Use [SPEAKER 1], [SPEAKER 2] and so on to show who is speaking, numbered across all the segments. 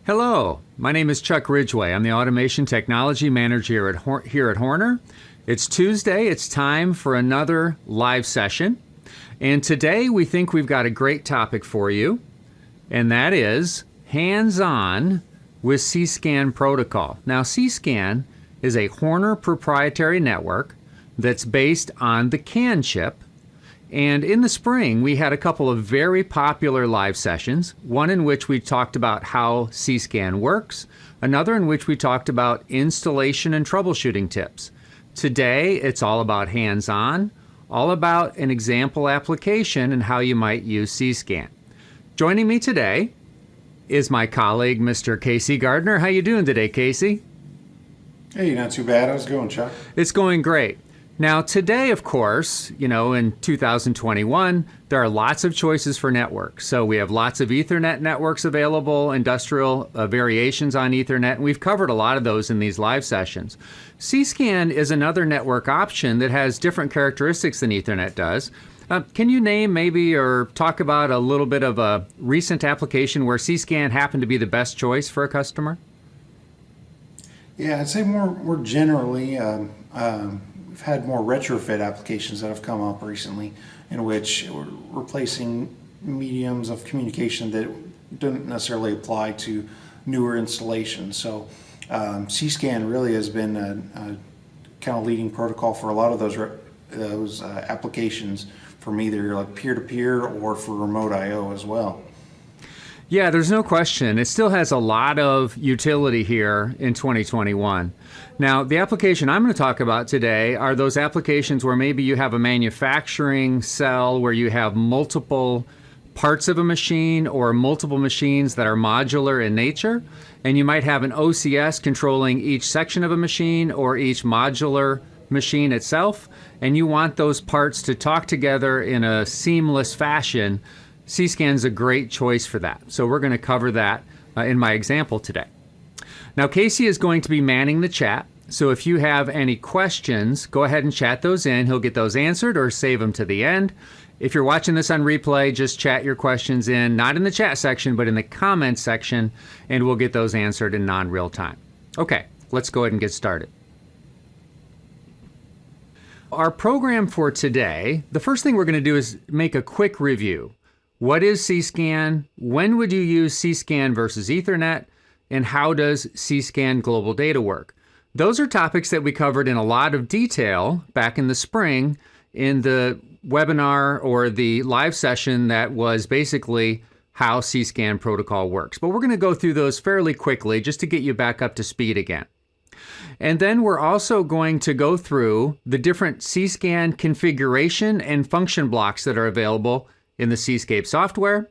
[SPEAKER 1] Hello, my name is Chuck Ridgway. I'm the Automation Technology Manager here at Horner. It's Tuesday. It's time for another live session. And today we think we've got a great topic for you, and that is hands-on with CsCAN Protocol. Now, CsCAN is a Horner proprietary network that's based on the CAN chip. And in the spring, we had a couple of very popular live sessions, one in which we talked about how CsCAN works, another in which we talked about installation and troubleshooting tips. Today, it's all about hands-on, all about an example application and how you might use CsCAN. Joining me today is my colleague, Mr. Casey Gardner. How you doing today, Casey?
[SPEAKER 2] Hey, not too bad. How's it going, Chuck?
[SPEAKER 1] It's going great. Now, today, of course, in 2021, there are lots of choices for networks. So we have lots of Ethernet networks available, industrial variations on Ethernet, and we've covered a lot of those in these live sessions. CsCAN is another network option that has different characteristics than Ethernet does. Can you name maybe or talk about a little bit of a recent application where CsCAN happened to be the best choice for a customer?
[SPEAKER 2] Yeah, I'd say more generally, we've had more retrofit applications that have come up recently in which we're replacing mediums of communication that don't necessarily apply to newer installations. So CsCAN really has been a kind of leading protocol for a lot of those applications from either like peer-to-peer or for remote I/O as well.
[SPEAKER 1] Yeah, there's no question. It still has a lot of utility here in 2021. Now, the application I'm going to talk about today are those applications where maybe you have a manufacturing cell where you have multiple parts of a machine or multiple machines that are modular in nature, and you might have an OCS controlling each section of a machine or each modular machine itself, and you want those parts to talk together in a seamless fashion. CsCAN is a great choice for that. So we're going to cover that in my example today. Now, Casey is going to be manning the chat. So if you have any questions, go ahead and chat those in. He'll get those answered or save them to the end. If you're watching this on replay, just chat your questions in, not in the chat section, but in the comments section, and we'll get those answered in non-real time. Okay, let's go ahead and get started. Our program for today, the first thing we're going to do is make a quick review. What is CsCAN? When would you use CsCAN versus Ethernet? And how does CsCAN Global Data work? Those are topics that we covered in a lot of detail back in the spring in the webinar or the live session that was basically how CsCAN Protocol works. But we're going to go through those fairly quickly just to get you back up to speed again. And then we're also going to go through the different CsCAN configuration and function blocks that are available in the CScape software.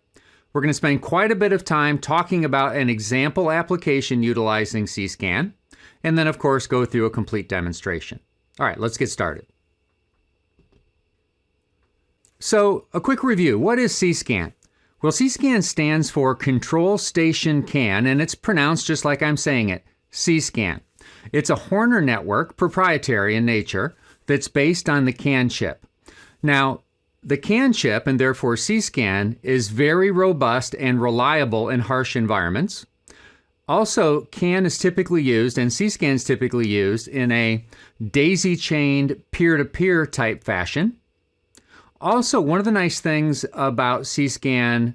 [SPEAKER 1] We're going to spend quite a bit of time talking about an example application utilizing CsCAN, and then of course go through a complete demonstration. All right, let's get started. So a quick review. What is CsCAN? Well, CsCAN stands for Control Station CAN, and it's pronounced just like I'm saying it, CsCAN. It's a Horner network, proprietary in nature, that's based on the CAN chip. Now, the CAN chip, and therefore CsCAN, is very robust and reliable in harsh environments. Also, CAN is typically used, and CsCAN is typically used in a daisy-chained peer-to-peer type fashion. Also, one of the nice things about CsCAN,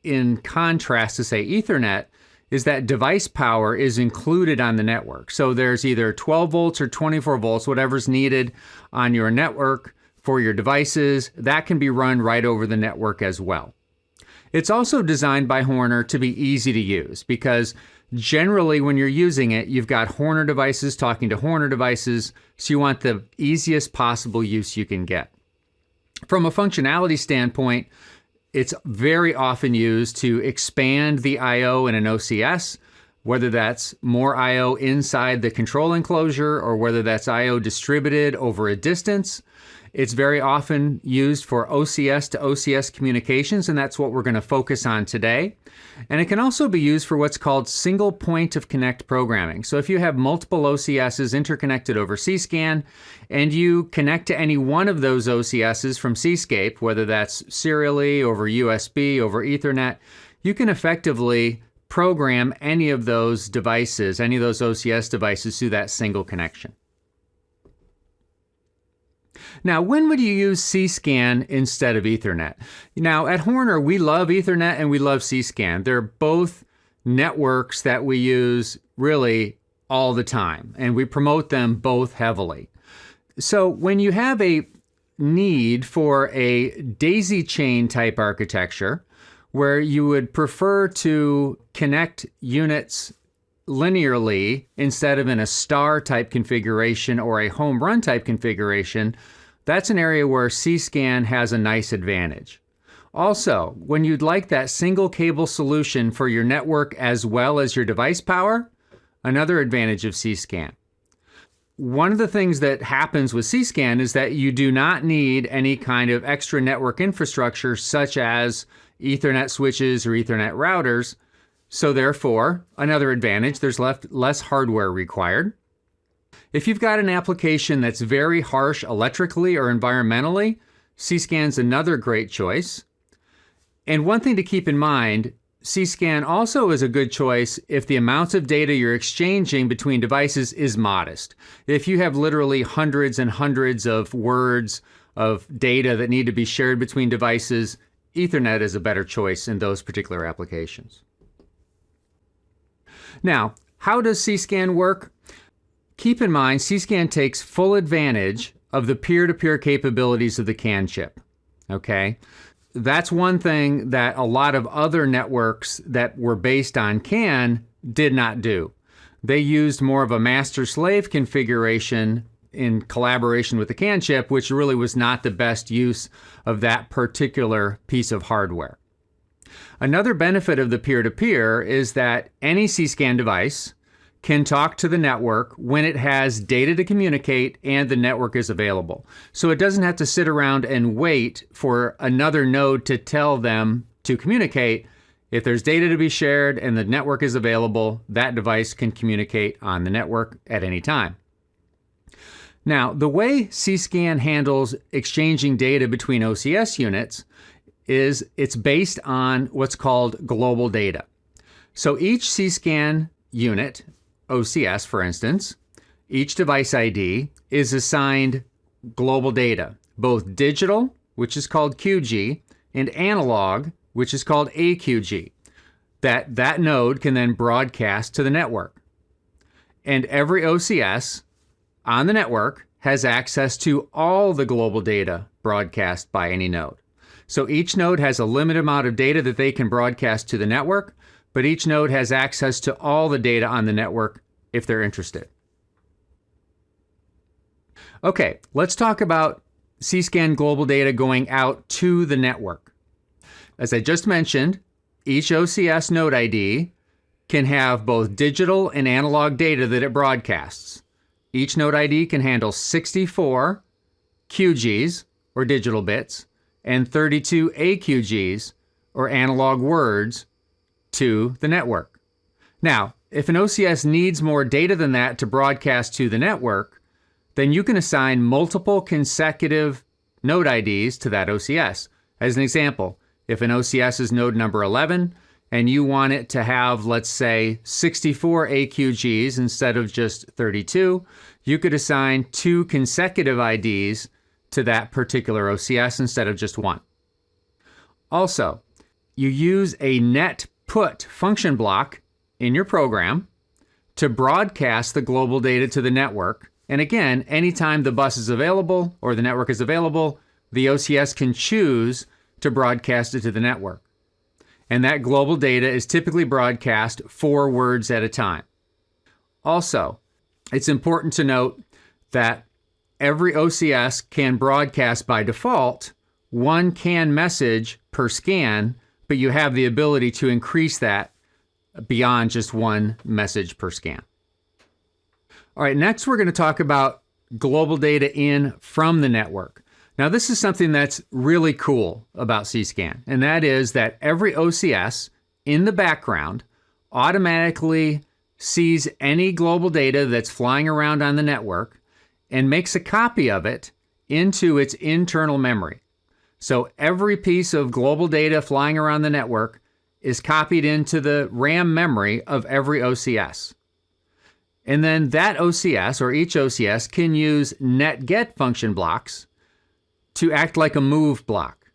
[SPEAKER 1] in contrast to, say, Ethernet, is that device power is included on the network. So there's either 12 volts or 24 volts, whatever's needed on your network for your devices. That can be run right over the network as well. It's also designed by Horner to be easy to use because generally when you're using it, you've got Horner devices talking to Horner devices, so you want the easiest possible use you can get. From a functionality standpoint, it's very often used to expand the I/O in an OCS, whether that's more I/O inside the control enclosure or whether that's I/O distributed over a distance. It's very often used for OCS to OCS communications, and that's what we're going to focus on today. And it can also be used for what's called single point of connect programming. So if you have multiple OCSs interconnected over CsCAN, and you connect to any one of those OCSs from CScape, whether that's serially, over USB, over Ethernet, you can effectively program any of those devices, any of those OCS devices through that single connection. Now, when would you use CsCAN instead of Ethernet? Now, at Horner, we love Ethernet and we love CsCAN. They're both networks that we use really all the time, and we promote them both heavily. So when you have a need for a daisy chain type architecture, where you would prefer to connect units linearly instead of in a star type configuration or a home run type configuration, that's an area where CsCAN has a nice advantage. Also, when you'd like that single cable solution for your network as well as your device power, another advantage of CsCAN. One of the things that happens with CsCAN is that you do not need any kind of extra network infrastructure such as Ethernet switches or Ethernet routers. So therefore, another advantage, there's less hardware required. If you've got an application that's very harsh electrically or environmentally, CsCAN's another great choice. And one thing to keep in mind, CsCAN also is a good choice if the amounts of data you're exchanging between devices is modest. If you have literally hundreds and hundreds of words of data that need to be shared between devices, Ethernet is a better choice in those particular applications. Now, how does CsCAN work? Keep in mind, CsCAN takes full advantage of the peer-to-peer capabilities of the CAN chip, okay? That's one thing that a lot of other networks that were based on CAN did not do. They used more of a master-slave configuration in collaboration with the CAN chip, which really was not the best use of that particular piece of hardware. Another benefit of the peer-to-peer is that any CsCAN device can talk to the network when it has data to communicate and the network is available. So it doesn't have to sit around and wait for another node to tell them to communicate. If there's data to be shared and the network is available, that device can communicate on the network at any time. Now, the way CsCAN handles exchanging data between OCS units is it's based on what's called global data. So each CsCAN unit, OCS for instance, each device ID is assigned global data, both digital, which is called QG, and analog, which is called AQG, that node can then broadcast to the network. And every OCS on the network has access to all the global data broadcast by any node. So each node has a limited amount of data that they can broadcast to the network, but each node has access to all the data on the network if they're interested. Okay, let's talk about CsCAN global data going out to the network. As I just mentioned, each OCS node ID can have both digital and analog data that it broadcasts. Each node ID can handle 64 QGs, or digital bits, and 32 AQGs, or analog words, to the network. Now, if an OCS needs more data than that to broadcast to the network, then you can assign multiple consecutive node IDs to that OCS. As an example, if an OCS is node number 11 and you want it to have, let's say, 64 AQGs instead of just 32, you could assign 2 consecutive IDs to that particular OCS instead of just 1. Also, you use a NetPut function block in your program to broadcast the global data to the network. And again, anytime the bus is available or the network is available, the OCS can choose to broadcast it to the network. And that global data is typically broadcast 4 words at a time. Also, it's important to note that every OCS can broadcast by default 1 CAN message per scan, but you have the ability to increase that beyond just 1 message per scan. All right, next we're going to talk about global data in from the network. Now, this is something that's really cool about CsCAN, and that is that every OCS in the background automatically sees any global data that's flying around on the network and makes a copy of it into its internal memory. So every piece of global data flying around the network is copied into the RAM memory of every OCS. And then that OCS, or each OCS, can use NetGet function blocks to act like a move block.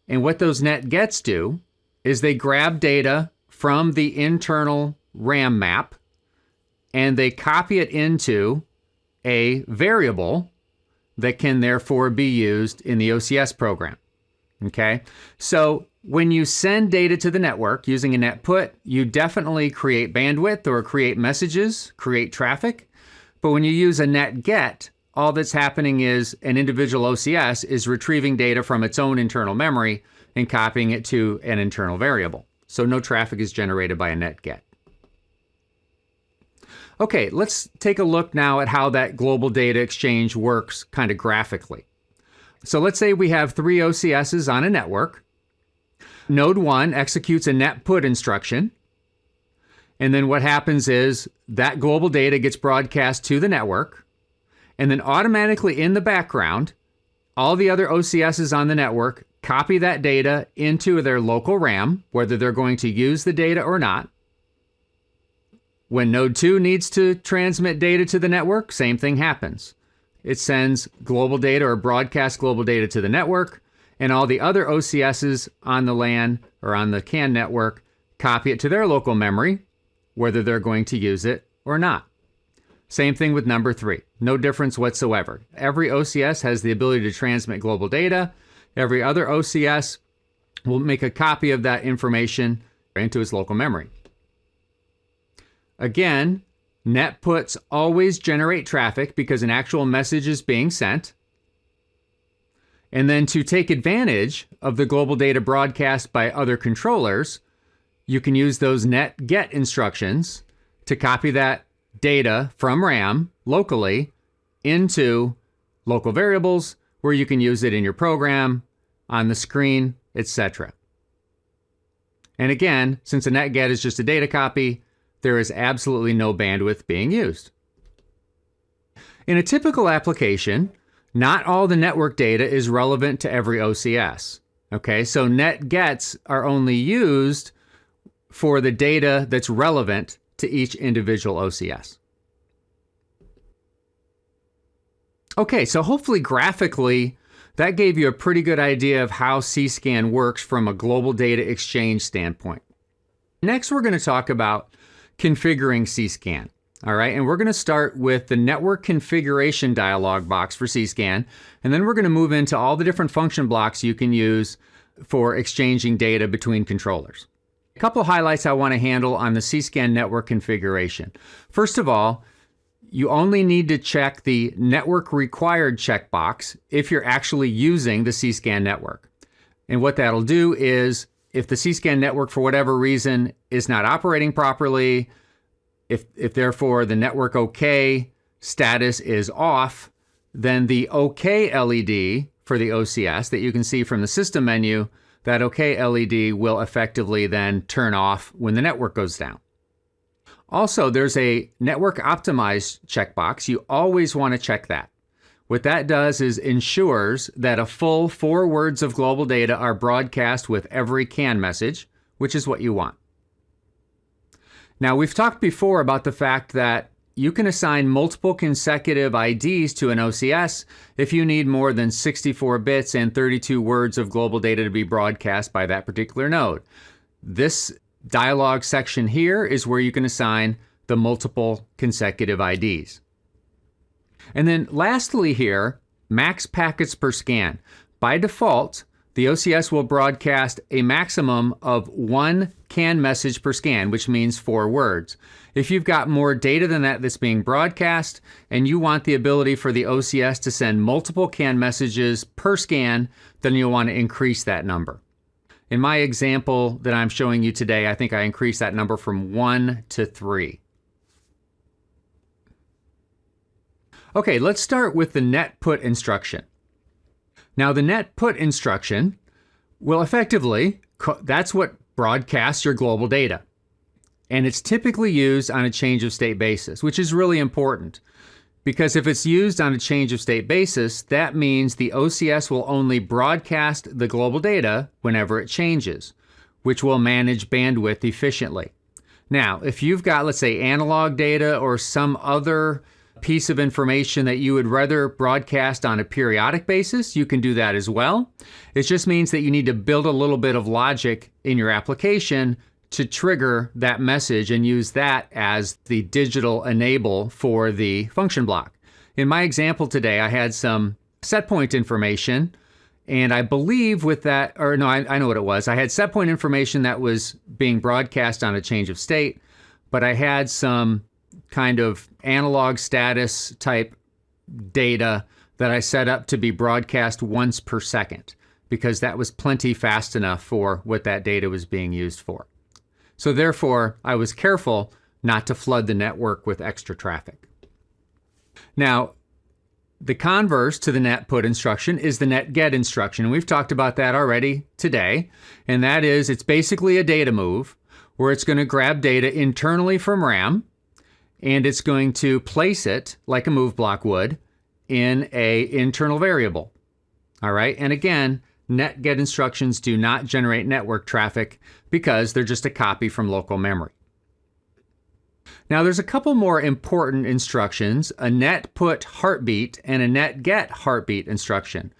[SPEAKER 1] And what those NetGets do is they grab data from the internal RAM map and they copy it into a variable that can therefore be used in the OCS program. Okay? So when you send data to the network using a NetPut, you definitely create bandwidth or create messages, create traffic. But when you use a NetGet, all that's happening is an individual OCS is retrieving data from its own internal memory and copying it to an internal variable. So no traffic is generated by a NetGet. Okay, let's take a look now at how that global data exchange works kind of graphically. So let's say we have 3 OCSs on a network. Node 1 executes a NetPut instruction. And then what happens is that global data gets broadcast to the network. And then automatically in the background, all the other OCSs on the network copy that data into their local RAM, whether they're going to use the data or not. When node 2 needs to transmit data to the network, same thing happens. It sends global data or broadcasts global data to the network, and all the other OCSs on the LAN or on the CAN network copy it to their local memory, whether they're going to use it or not. Same thing with number 3. No difference whatsoever. Every OCS has the ability to transmit global data. Every other OCS will make a copy of that information into its local memory. Again, NetPuts always generate traffic because an actual message is being sent. And then to take advantage of the global data broadcast by other controllers, you can use those NetGet instructions to copy that data from RAM locally into local variables where you can use it in your program, on the screen, etc. And again, since a NetGet is just a data copy, there is absolutely no bandwidth being used. In a typical application, not all the network data is relevant to every OCS. Okay, so NetGets are only used for the data that's relevant to each individual OCS. Okay, so hopefully graphically, that gave you a pretty good idea of how CsCAN works from a global data exchange standpoint. Next, we're going to talk about configuring CsCAN. All right, and we're going to start with the network configuration dialog box for CsCAN, and then we're going to move into all the different function blocks you can use for exchanging data between controllers. A couple of highlights I want to handle on the CsCAN network configuration. First of all, you only need to check the network required checkbox if you're actually using the CsCAN network. And what that'll do is if the CsCAN network for whatever reason is not operating properly, if therefore the network OK status is off, then the OK LED for the OCS that you can see from the system menu, that OK LED will effectively then turn off when the network goes down. Also, there's a network optimized checkbox. You always want to check that. What that does is ensures that a full 4 words of global data are broadcast with every CAN message, which is what you want. Now, we've talked before about the fact that you can assign multiple consecutive IDs to an OCS if you need more than 64 bits and 32 words of global data to be broadcast by that particular node. This dialog section here is where you can assign the multiple consecutive IDs. And then lastly here, max packets per scan. By default, the OCS will broadcast a maximum of 1 CAN message per scan, which means 4 words. If you've got more data than that that's being broadcast, and you want the ability for the OCS to send multiple CAN messages per scan, then you'll want to increase that number. In my example that I'm showing you today, I think I increased that number from 1 to 3. Okay, let's start with the NetPut instruction. Now, the NetPut instruction will effectively, that's what broadcasts your global data. And it's typically used on a change of state basis, which is really important. Because if it's used on a change of state basis, that means the OCS will only broadcast the global data whenever it changes. which will manage bandwidth efficiently. Now, if you've got, let's say, analog data or some other piece of information that you would rather broadcast on a periodic basis, you can do that as well. It just means that you need to build a little bit of logic in your application to trigger that message and use that as the digital enable for the function block. In my example today, I had some set point information, and I believe with that, or no, I know what it was. I had set point information that was being broadcast on a change of state, but I had some kind of analog status type data that I set up to be broadcast once per second, because that was plenty fast enough for what that data was being used for. So therefore, I was careful not to flood the network with extra traffic. Now, the converse to the NetPut instruction is the NetGet instruction. And we've talked about that already today. And that is, it's basically a data move where it's going to grab data internally from RAM, and it's going to place it like a move block would in a internal variable. All right. And again, NetGet instructions do not generate network traffic because they're just a copy from local memory. Now there's a couple more important instructions, a NetPut heartbeat and a NetGet heartbeat instruction.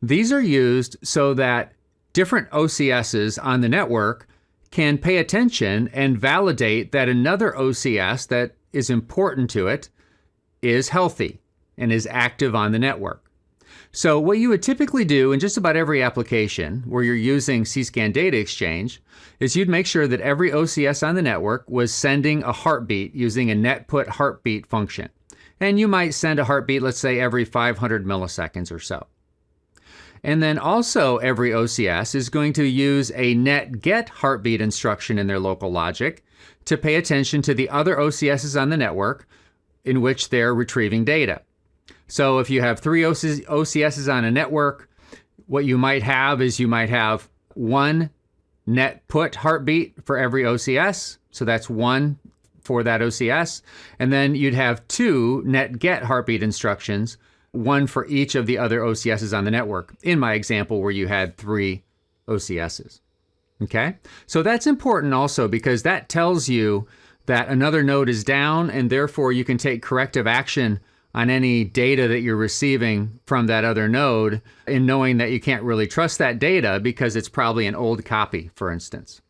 [SPEAKER 1] These are used so that different OCSs on the network can pay attention and validate that another OCS that is important to it is healthy and is active on the network. So what you would typically do in just about every application where you're using CsCAN data exchange is you'd make sure that every OCS on the network was sending a heartbeat using a NetPut heartbeat function. And you might send a heartbeat, let's say, every 500 milliseconds or so. And then also every OCS is going to use a NetGet heartbeat instruction in their local logic to pay attention to the other OCSs on the network in which they're retrieving data. So if you have three OCSs on a network, what you might have is you might have one NetPut heartbeat for every OCS. So that's one for that OCS. And then you'd have two NetGet heartbeat instructions, one for each of the other OCSs on the network, in my example where you had three OCSs. Okay? So that's important also because that tells you that another node is down, and therefore you can take corrective action on any data that you're receiving from that other node, in knowing that you can't really trust that data because it's probably an old copy, for instance.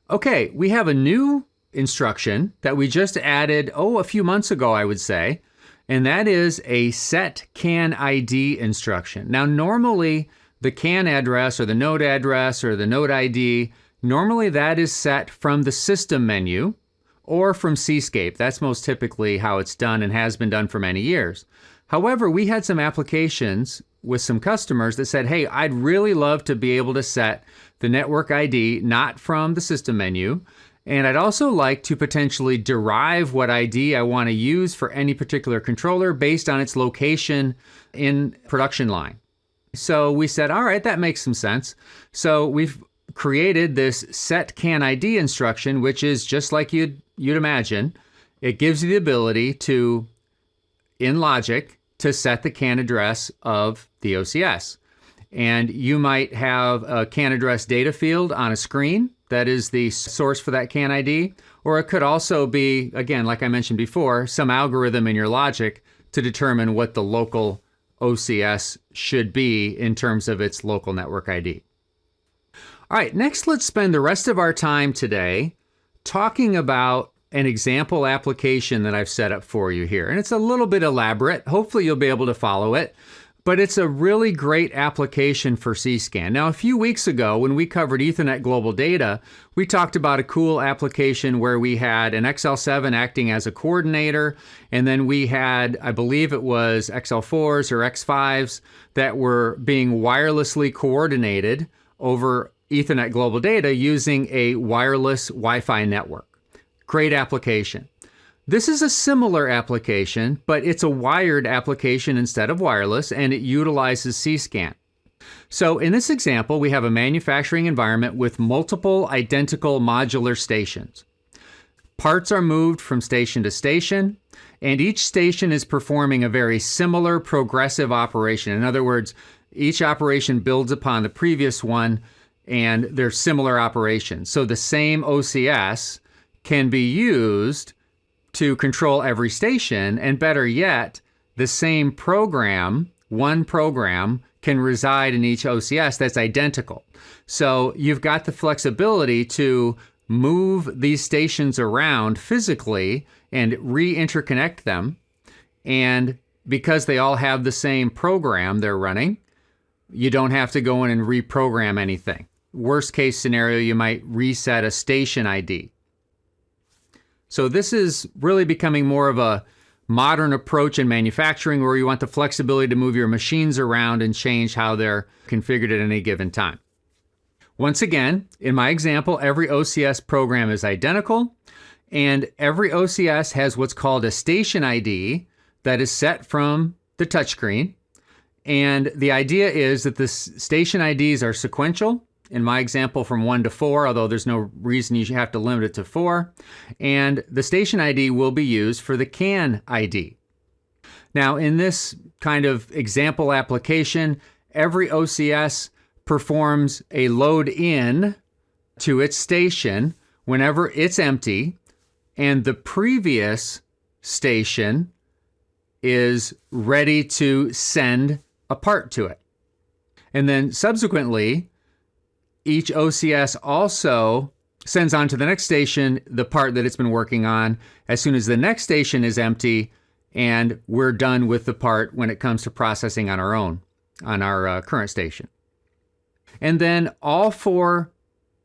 [SPEAKER 1] Okay, we have a new instruction that we just added, a few months ago, I would say, and that is a set CAN ID instruction. Now, normally the CAN address or the node address or the node ID, normally that is set from the system menu or from CsCAN. That's most typically how it's done and has been done for many years. However, we had some applications with some customers that said, hey, I'd really love to be able to set the network ID not from the system menu, and I'd also like to potentially derive what ID I want to use for any particular controller based on its location in production line. So we said, all right, that makes some sense. So we've created this set CAN ID instruction, which is just like you'd imagine. It gives you the ability to, in logic, to set the CAN address of the OCS. And you might have a CAN address data field on a screen that is the source for that CAN ID, or it could also be, again, like I mentioned before, some algorithm in your logic to determine what the local OCS should be in terms of its local network ID. All right, next let's spend the rest of our time today talking about an example application that I've set up for you here. And it's a little bit elaborate. Hopefully you'll be able to follow it, but it's a really great application for CsCAN. Now, a few weeks ago when we covered Ethernet global data, we talked about a cool application where we had an XL7 acting as a coordinator, and then we had, I believe it was XL4s or X5s that were being wirelessly coordinated over Ethernet global data using a wireless Wi-Fi network. Great application. This is a similar application, but it's a wired application instead of wireless, and it utilizes CsCAN. So in this example, we have a manufacturing environment with multiple identical modular stations. Parts are moved from station to station, and each station is performing a very similar progressive operation. In other words, each operation builds upon the previous one, and they're similar operations. So the same OCS can be used to control every station, and better yet, the same program, one program, can reside in each OCS that's identical. So you've got the flexibility to move these stations around physically and re-interconnect them. And because they all have the same program they're running, you don't have to go in and reprogram anything. Worst case scenario, you might reset a station ID. So this is really becoming more of a modern approach in manufacturing, where you want the flexibility to move your machines around and change how they're configured at any given time. Once again, in my example, every OCS program is identical, and every OCS has what's called a station ID that is set from the touchscreen. And the idea is that the station IDs are sequential. In my example, from 1 to 4, although there's no reason you should have to limit it to 4. And the station ID will be used for the CAN ID. Now, in this kind of example application, every OCS performs a load in to its station whenever it's empty, and the previous station is ready to send a part to it. And then subsequently, each OCS also sends on to the next station the part that it's been working on as soon as the next station is empty, and we're done with the part when it comes to processing on our own, on our current station. And then all 4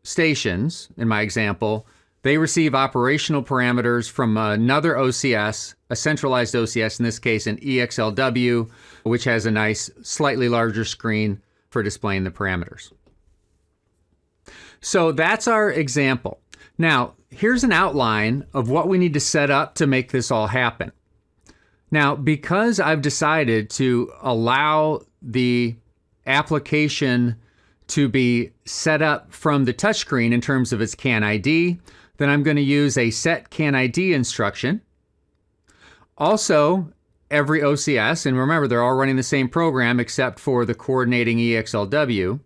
[SPEAKER 1] stations, in my example, they receive operational parameters from another OCS, a centralized OCS, in this case an EXLW, which has a nice, slightly larger screen for displaying the parameters. So that's our example. Now, here's an outline of what we need to set up to make this all happen. Now, because I've decided to allow the application to be set up from the touchscreen in terms of its CAN ID, then I'm going to use a set CAN ID instruction. Also, every OCS, and remember they're all running the same program except for the coordinating EXLW,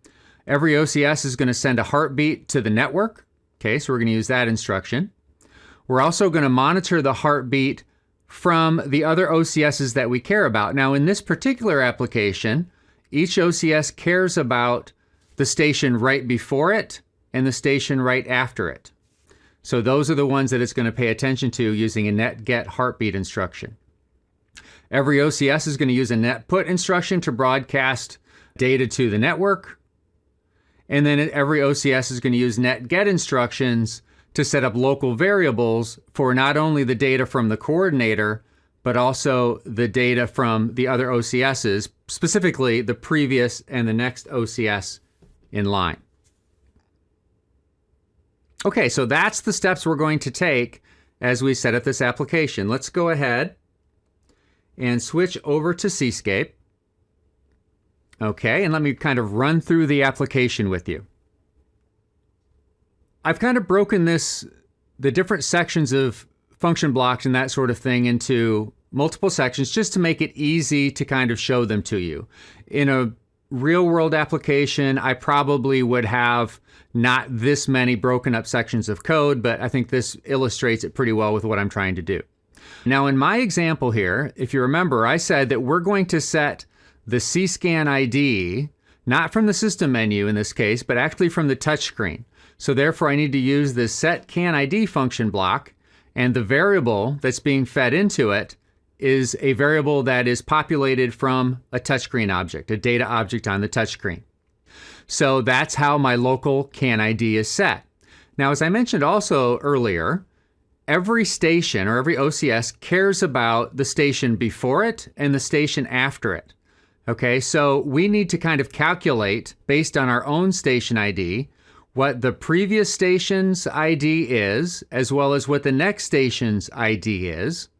[SPEAKER 1] every OCS is going to send a heartbeat to the network. Okay, so we're going to use that instruction. We're also going to monitor the heartbeat from the other OCSs that we care about. Now, in this particular application, each OCS cares about the station right before it and the station right after it. So those are the ones that it's going to pay attention to using a NetGet heartbeat instruction. Every OCS is going to use a NetPut instruction to broadcast data to the network. And then every OCS is going to use NetGet instructions to set up local variables for not only the data from the coordinator, but also the data from the other OCSs, specifically the previous and the next OCS in line. Okay, so that's the steps we're going to take as we set up this application. Let's go ahead and switch over to CsCAN. Okay, and let me kind of run through the application with you. I've kind of broken the different sections of function blocks and that sort of thing into multiple sections just to make it easy to kind of show them to you. In a real world application, I probably would have not this many broken up sections of code, but I think this illustrates it pretty well with what I'm trying to do. Now, in my example here, if you remember, I said that we're going to set the CsCAN ID, not from the system menu in this case, but actually from the touchscreen. So therefore, I need to use this set CAN ID function block, and the variable that's being fed into it is a variable that is populated from a touchscreen object, a data object on the touchscreen. So that's how my local CAN ID is set. Now, as I mentioned also earlier, every station or every OCS cares about the station before it and the station after it. Okay, so we need to kind of calculate based on our own station ID what the previous station's ID is, as well as what the next station's ID is.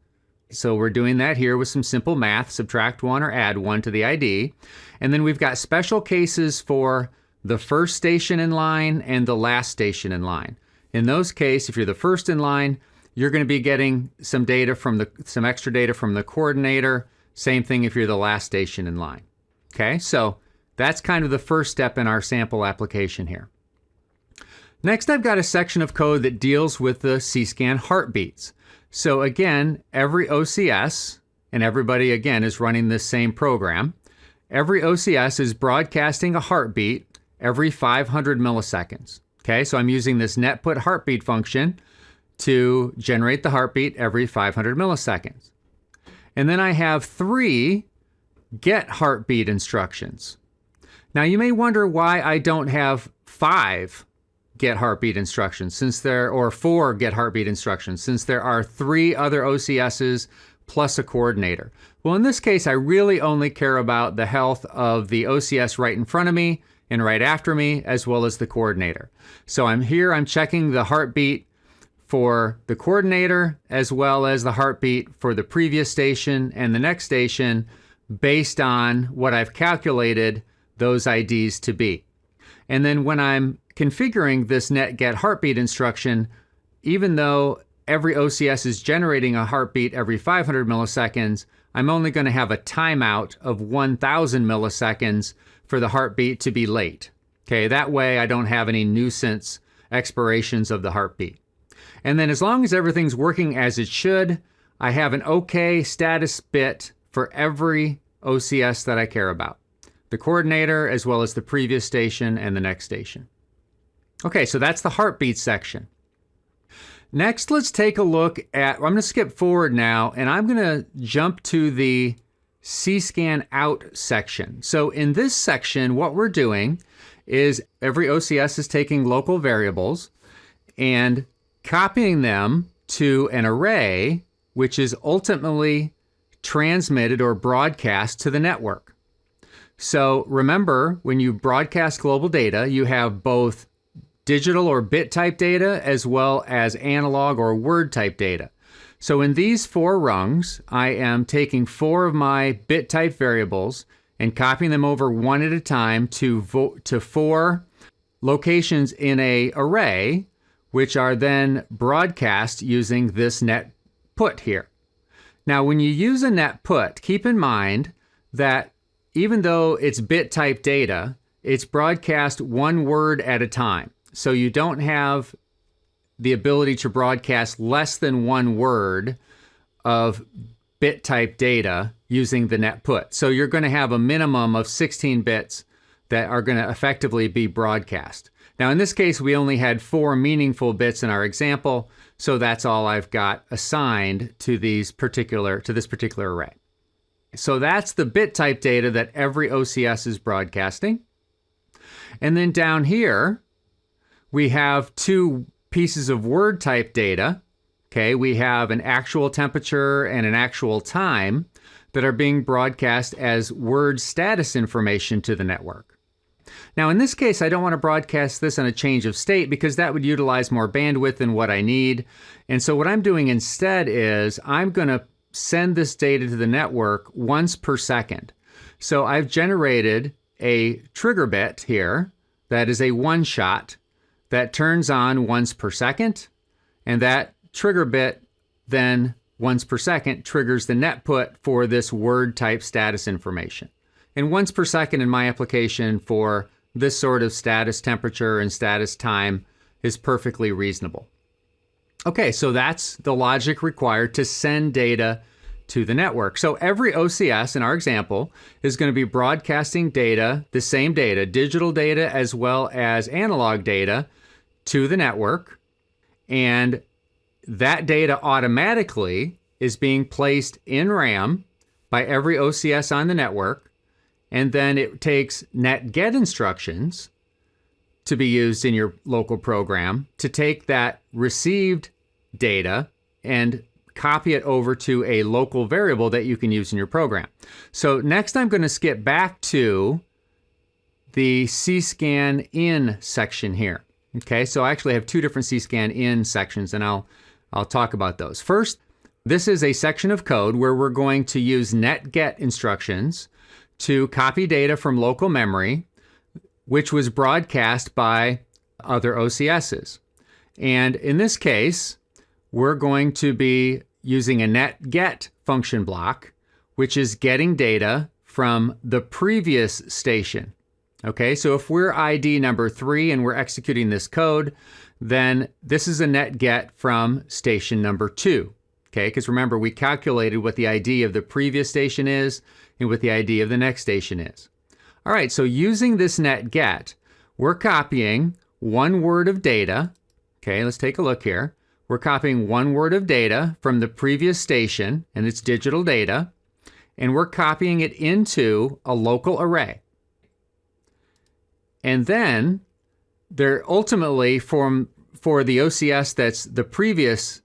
[SPEAKER 1] So we're doing that here with some simple math, subtract 1 or add 1 to the ID. And then we've got special cases for the first station in line and the last station in line. In those cases, if you're the first in line, you're going to be getting some data from some extra data from the coordinator. Same thing if you're the last station in line. Okay, so That's kind of the first step in our sample application here. Next, I've got a section of code that deals with the CsCAN heartbeats. So again, every OCS, and everybody again is running this same program, every OCS is broadcasting a heartbeat every 500 milliseconds. Okay, so I'm using this NetPut heartbeat function to generate the heartbeat every 500 milliseconds. And then I have 3 get heartbeat instructions. Now you may wonder why I don't have 5 get heartbeat instructions or 4 get heartbeat instructions, since there are 3 other OCSs plus a coordinator. Well, in this case, I really only care about the health of the OCS right in front of me and right after me, as well as the coordinator. So I'm checking the heartbeat for the coordinator, as well as the heartbeat for the previous station and the next station, based on what I've calculated those IDs to be. And then when I'm configuring this NetGet heartbeat instruction, even though every OCS is generating a heartbeat every 500 milliseconds, I'm only going to have a timeout of 1,000 milliseconds for the heartbeat to be late. Okay, that way I don't have any nuisance expirations of the heartbeat. And then as long as everything's working as it should, I have an OK status bit for every OCS that I care about. The coordinator, as well as the previous station and the next station. Okay, so that's the heartbeat section. Next, let's take a look at, I'm going to skip forward now, and I'm going to jump to the CsCAN out section. So in this section, what we're doing is every OCS is taking local variables and copying them to an array, which is ultimately transmitted or broadcast to the network. So remember, when you broadcast global data, you have both digital or bit type data as well as analog or word type data. So in these 4 rungs, I am taking 4 of my bit type variables and copying them over one at a time to 4 locations in an array, which are then broadcast using this NetPut here. Now, when you use a NetPut, keep in mind that even though it's bit type data, it's broadcast 1 word at a time. So you don't have the ability to broadcast less than 1 word of bit type data using the NetPut. So you're going to have a minimum of 16 bits that are going to effectively be broadcast. Now, in this case, we only had 4 meaningful bits in our example, so that's all I've got assigned to this particular array. So that's the bit type data that every OCS is broadcasting. And then down here, we have 2 pieces of word type data. Okay, we have an actual temperature and an actual time that are being broadcast as word status information to the network. Now, in this case, I don't want to broadcast this on a change of state because that would utilize more bandwidth than what I need. And so what I'm doing instead is I'm going to send this data to the network once per second. So I've generated a trigger bit here that is a 1-shot that turns on once per second, and that trigger bit then once per second triggers the NetPut for this word type status information. And once per second in my application for this sort of status temperature and status time is perfectly reasonable. Okay, so that's the logic required to send data to the network. So every OCS in our example is going to be broadcasting data, the same data, digital data as well as analog data, to the network. And that data automatically is being placed in RAM by every OCS on the network. And then it takes NetGet instructions to be used in your local program to take that received data and copy it over to a local variable that you can use in your program. So next I'm going to skip back to the CsCAN in section here. Okay, so I actually have 2 different CsCAN in sections, and I'll talk about those. First, this is a section of code where we're going to use NetGet instructions to copy data from local memory, which was broadcast by other OCSs. And in this case, we're going to be using a NetGet function block, which is getting data from the previous station. Okay, so if we're ID number 3 and we're executing this code, then this is a NetGet from station number 2. Okay, because remember, we calculated what the ID of the previous station is and what the ID of the next station is. All right, so using this NetGet, we're copying one word of data. Okay, let's take a look here. We're copying one word of data from the previous station, and it's digital data, and we're copying it into a local array. And then, they're ultimately, for the OCS that's the previous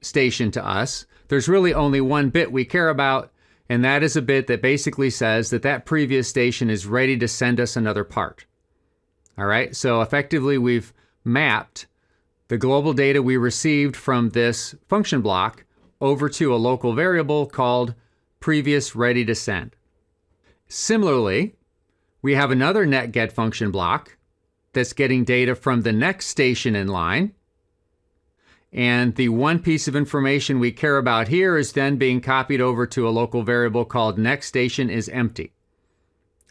[SPEAKER 1] station to us, there's really only one bit we care about, and that is a bit that basically says that that previous station is ready to send us another part. All right, so effectively we've mapped the global data we received from this function block over to a local variable called previous ready to send. Similarly, we have another NetGet function block that's getting data from the next station in line. And the one piece of information we care about here is then being copied over to a local variable called next station is empty.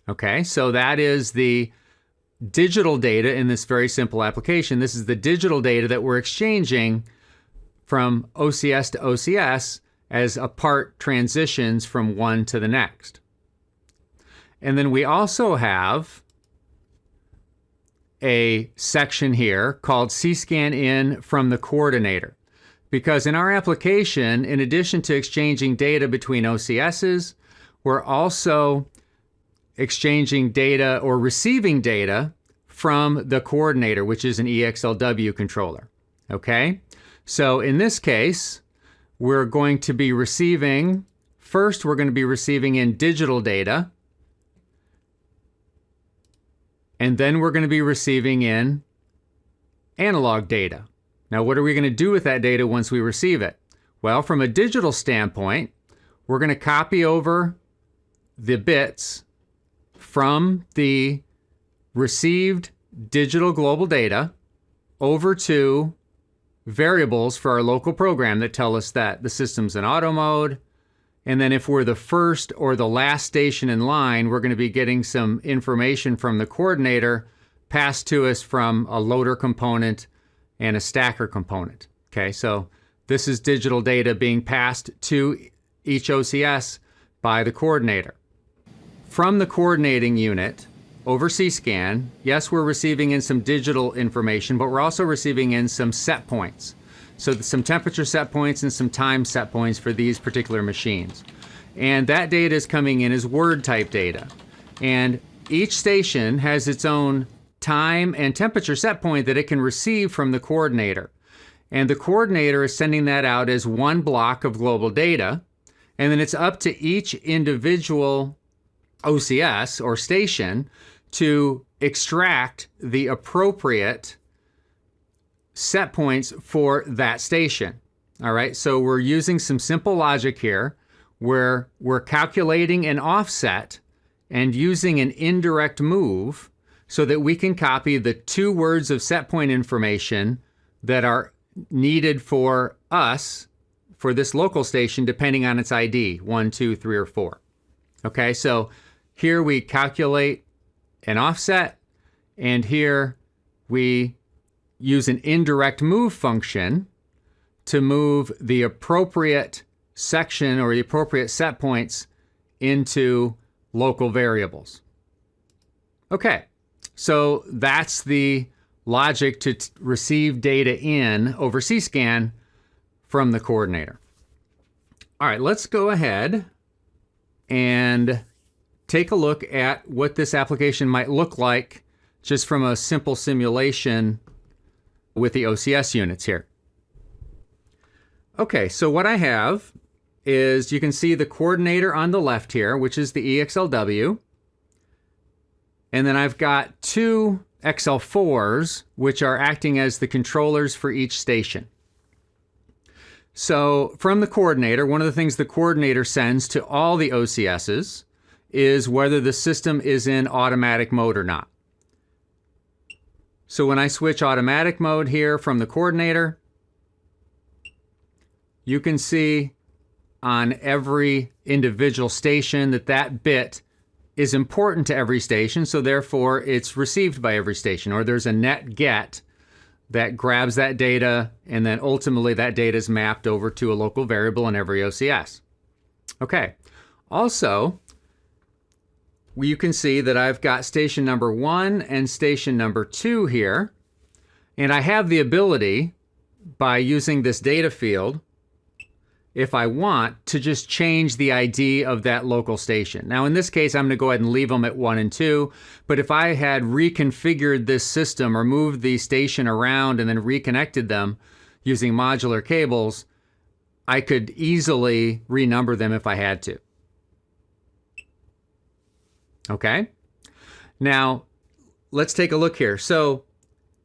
[SPEAKER 1] Okay, so that is the digital data in this very simple application. This is the digital data that we're exchanging from OCS to OCS as a part transitions from one to the next. And then we also have a section here called CsCAN in from the coordinator. Because in our application, in addition to exchanging data between OCSs, we're also exchanging data or receiving data from the coordinator, which is an EXLW controller. Okay? So in this case, we're going to be receiving, first we're going to be receiving in digital data, and then we're going to be receiving in analog data. Now, what are we going to do with that data once we receive it? Well, from a digital standpoint, we're going to copy over the bits from the received digital global data over to variables for our local program that tell us that the system's in auto mode. And then if we're the first or the last station in line, we're going to be getting some information from the coordinator passed to us from a loader component and a stacker component. Okay, so this is digital data being passed to each OCS by the coordinator. From the coordinating unit over CsCAN, yes, we're receiving in some digital information, but we're also receiving in some set points. So some temperature set points and some time set points for these particular machines. And that data is coming in as word type data. And each station has its own time and temperature set point that it can receive from the coordinator. And the coordinator is sending that out as one block of global data. And then it's up to each individual OCS or station to extract the appropriate set points for that station. All right, so we're using some simple logic here where we're calculating an offset and using an indirect move so that we can copy the 2 words of set point information that are needed for us for this local station depending on its ID, 1, 2, 3, or 4. Okay, so here we calculate an offset, and here we use an indirect move function to move the appropriate section or the appropriate set points into local variables. Okay, so that's the logic to receive data in over CsCAN from the coordinator. All right, let's go ahead and take a look at what this application might look like just from a simple simulation with the OCS units here. Okay, so what I have is you can see the coordinator on the left here, which is the EXLW. And then I've got 2 XL4s, which are acting as the controllers for each station. So from the coordinator, one of the things the coordinator sends to all the OCSs is whether the system is in automatic mode or not. So when I switch automatic mode here from the coordinator, you can see on every individual station that that bit is important to every station, so therefore it's received by every station, or there's a NetGet that grabs that data, and then ultimately that data is mapped over to a local variable in every OCS. Okay, also, you can see that I've got station number 1 and station number 2 here, and I have the ability, by using this data field, if I want, to just change the ID of that local station. Now in this case, I'm going to go ahead and leave them at 1 and 2, but if I had reconfigured this system or moved the station around and then reconnected them using modular cables, I could easily renumber them if I had to. Okay? Now, let's take a look here. So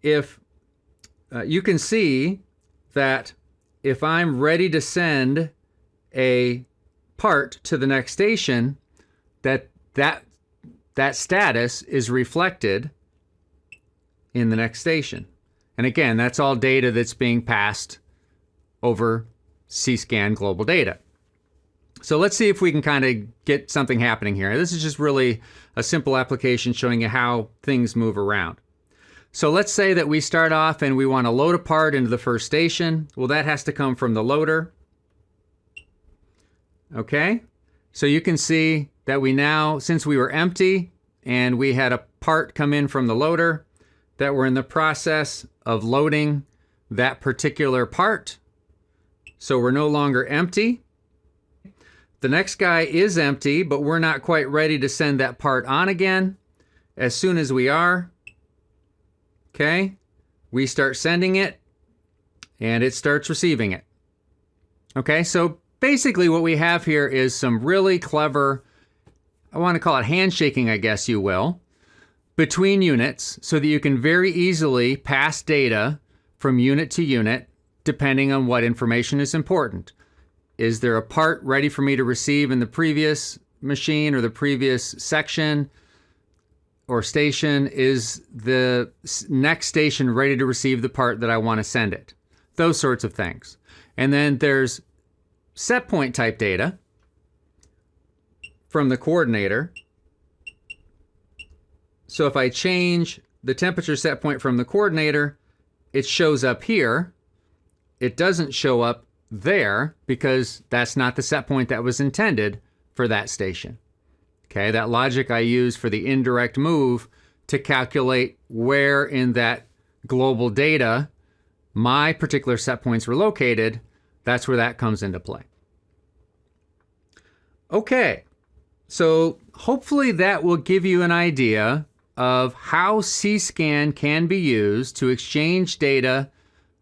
[SPEAKER 1] if you can see that if I'm ready to send a part to the next station, that status is reflected in the next station. And again, that's all data that's being passed over CsCAN global data. So let's see if we can kind of get something happening here. This is just really a simple application showing you how things move around. So let's say that we start off and we want to load a part into the first station. Well, that has to come from the loader. Okay, so you can see that we now, since we were empty and we had a part come in from the loader, that we're in the process of loading that particular part. So we're no longer empty. The next guy is empty, but we're not quite ready to send that part on again. As soon as we are, okay, we start sending it and it starts receiving it. Okay, so basically what we have here is some really clever, I want to call it handshaking, I guess you will, between units so that you can very easily pass data from unit to unit depending on what information is important. Is there a part ready for me to receive in the previous machine or the previous section or station? Is the next station ready to receive the part that I want to send it? Those sorts of things. And then there's set point type data from the coordinator. So if I change the temperature set point from the coordinator, it shows up here. It doesn't show up there because that's not the set point that was intended for that station. Okay, that logic I use for the indirect move to calculate where in that global data my particular set points were located, that's where that comes into play. Okay, so hopefully that will give you an idea of how CsCAN can be used to exchange data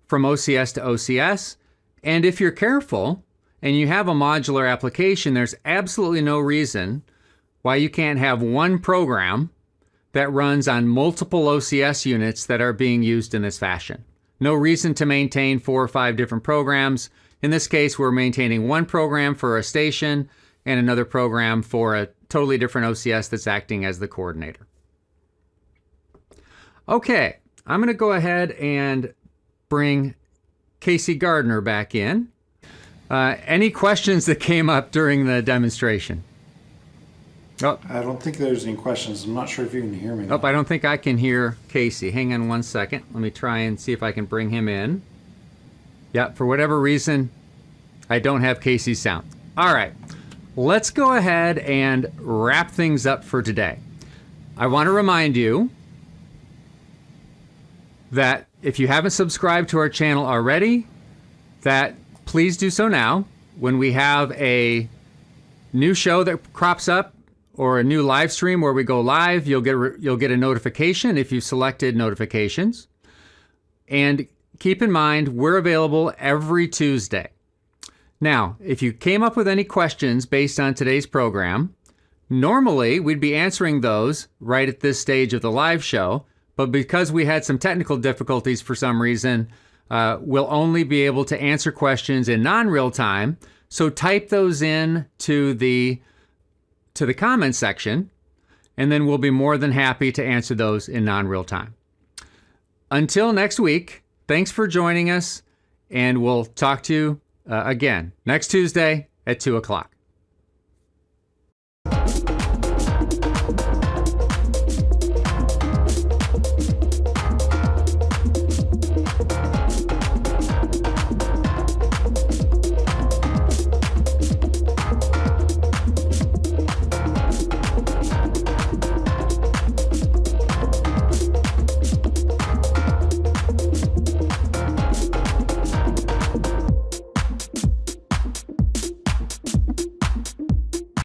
[SPEAKER 1] from OCS to OCS. And if you're careful and you have a modular application, there's absolutely no reason why you can't have one program that runs on multiple OCS units that are being used in this fashion. No reason to maintain 4 or 5 different programs. In this case, we're maintaining one program for a station and another program for a totally different OCS that's acting as the coordinator. Okay, I'm going to go ahead and bring Casey Gardner back in. Any questions that came up during the demonstration? Oh,
[SPEAKER 2] I don't think there's any questions. I'm not sure if you can hear me now.
[SPEAKER 1] oh, I don't think I can hear Casey. Hang on one second. Let me try and see if I can bring him in. Yeah, for whatever reason, I don't have Casey's sound. All right, let's go ahead and wrap things up for today. I want to remind you that if you haven't subscribed to our channel already, that please do so now. When we have a new show that crops up or a new live stream where we go live, you'll get a notification if you've selected notifications. And keep in mind, we're available every Tuesday. Now, if you came up with any questions based on today's program, normally we'd be answering those right at this stage of the live show. But because we had some technical difficulties for some reason, we'll only be able to answer questions in non-real time. So type those in to the comment section, and then we'll be more than happy to answer those in non-real time. Until next week, thanks for joining us, and we'll talk to you again next Tuesday at 2 o'clock.